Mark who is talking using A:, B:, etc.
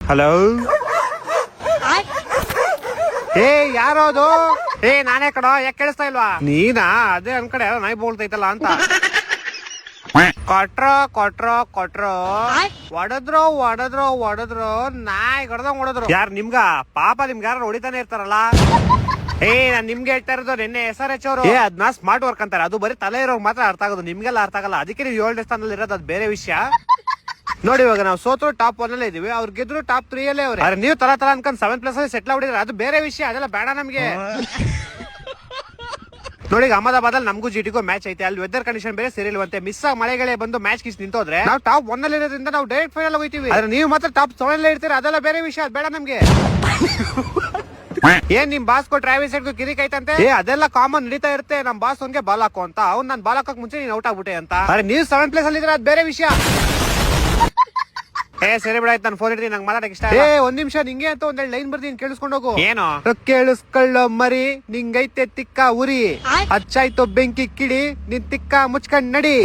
A: Hello, ಏ ಯಾರೋದು? ಏ ನಾನೇ ಕಡೋ, ಯಾಕೆ ಕೇಳಿಸ್ತಾ ಇಲ್ವಾ? ನೀನಾ? ಅದೇ ಅನ್ಕಡೆ ಯಾರೋ ನಾಯಿ ಬೋಳ್ತೈತಲ್ಲ ಅಂತ. ಕೊಟ್ರೋ ಕೊಟ್ರೋ ಕೊಟ್ರೋ ಹೊಡದ್ರು ಹೊಡದ್ರು ಹೊಡದ್ರು ನಾಯಿ ಕಡ್ದಂಗ್ ಹೊಡದ್ರು. ಯಾರು ನಿಮ್ಗ? ಪಾಪ ನಿಮ್ಗೆ ಯಾರು ಹೊಡಿತಾನೆ ಇರ್ತಾರಲ್ಲ. ಏ ನಾನ್ ನಿಮ್ಗೆ ಹೇಳ್ತಾ ಇರೋದು, ನಿನ್ನೆ SRH ಅವರು ಅದನ್ನ ಸ್ಮಾರ್ಟ್ ವರ್ಕ್ ಅಂತಾರೆ. ಅದು ಬರೀ ತಲೆ ಇರೋರ್ಗೆ ಮಾತ್ರ ಅರ್ಥ ಆಗೋದು, ನಿಮ್ಗೆಲ್ಲ ಅರ್ಥ ಆಗಲ್ಲ. ಅದಕ್ಕೆ ನೀವು 7ನೇ ಸ್ಥಾನದಲ್ಲಿ ಇರೋದು, ಅದು ಬೇರೆ ವಿಷಯ. ನೋಡಿ, ಇವಾಗ ನಾವು ಸೋತರು ಟಾಪ್ 1 ಅಲ್ಲೇ ಇದೀವಿ, ಅವ್ರು ಗೆದ್ರು ಟಾಪ್ 3 ಅಲ್ಲೇ ಅವ್ರೆ. ನೀವು ತರ ಅನ್ಕೊಂಡ್ 7+ ಅಲ್ಲಿ ಸೆಟ್ಲ್ ಆಗ್ಬಿಟ್ಟಿದ್ರೆ ಅದು ಬೇರೆ ವಿಷಯ, ಅದೆಲ್ಲ ಬೇಡ ನಮ್ಗೆ. ನೋಡಿ, ಅಹಮದಾಬಾದ್ ಅಲ್ಲಿ ನಮಗೂ GTಗೂ ಮ್ಯಾಚ್ ಐತೆ. ಅಲ್ಲಿ ವೆದರ್ ಕಂಡೀಷನ್ ಬೇರೆ ಸರಿಯಿಲ್ವಂತೆ. ಮಿಸ್ ಆಗಿ ಮಳೆಗಳೇ ಬಂದು ಮ್ಯಾಚ್ ಕಿಸ್ ನಿಂತೋದ್ರೆ ನಾವು ಟಾಪ್ 1 ಅಲ್ಲಿ ಇರೋದ್ರಿಂದ ನಾವು ಡೈರೆಕ್ಟ್ ಫೈನಲ್ ಹೋಗ್ತೀವಿ. ಆದ್ರೆ ನೀವು ಮಾತ್ರ ಟಾಪ್ 7 ಅಲ್ಲೇ ಇರ್ತೀರಾ, ಅದೆಲ್ಲ ಬೇರೆ ವಿಷಯ, ಅದು ಬೇಡ ನಮ್ಗೆ. ಏನ್ ನಿಮ್ ಬಾಸ್ ಕೋ ಟ್ರಾವಿಸ್ ಹೆಡ್ಗೂ ಕಿರಿಕ್ ಐತಂತೆ? ಅದೆಲ್ಲ ಕಾಮನ್ ನಡೀತಾ ಇರುತ್ತೆ. ನಮ್ ಬಾಸ್ ಅವ್ನ್ಗೆ ಬಾಲ್ ಹಾಕೋ ಅಂತ, ಅವ್ನ್ ನಾನ್ ಬಾಲ್ ಹಾಕಕ್ ಮುಂಚೆ ನೀನ್ ಔಟ್ ಆಗ್ಬಿಟ್ಟೆ ಅಂತ. ಆದ್ರೆ ನೀವು 7+ ಅಲ್ಲಿ ಇದ್ರೆ ಅದು ಬೇರೆ ವಿಷಯ. ಸರಿ ಬಿಡ, ಆಯ್ತು, ನಾನು ಫೋನ್ ಇಡ್ತೀನಿ, ನಂಗೆ ಮಾತಾಡಕ್ ಇಷ್ಟ. ಒಂದ್ ನಿಮಿಷ, ನಿಂಗೆ ಅಂತ ಒಂದೆರಡು ಲೈನ್ ಬರ್ತೀನಿ, ಕೇಳಿಸ್ಕೊಂಡು ಹೋಗು. ಏನು? ಕೇಳಿಸ್ಕೊಳ್ಳೋ ಮರಿ, ನಿಂಗೈತೆ ತಿಕ್ಕ ಉರಿ, ಹಚ್ಚಾಯ್ತು ಬೆಂಕಿ ಕಿಡಿ, ನಿನ್ ತಿಕ್ಕ ಮುಚ್ಕೊಂಡ್ ನಡಿ.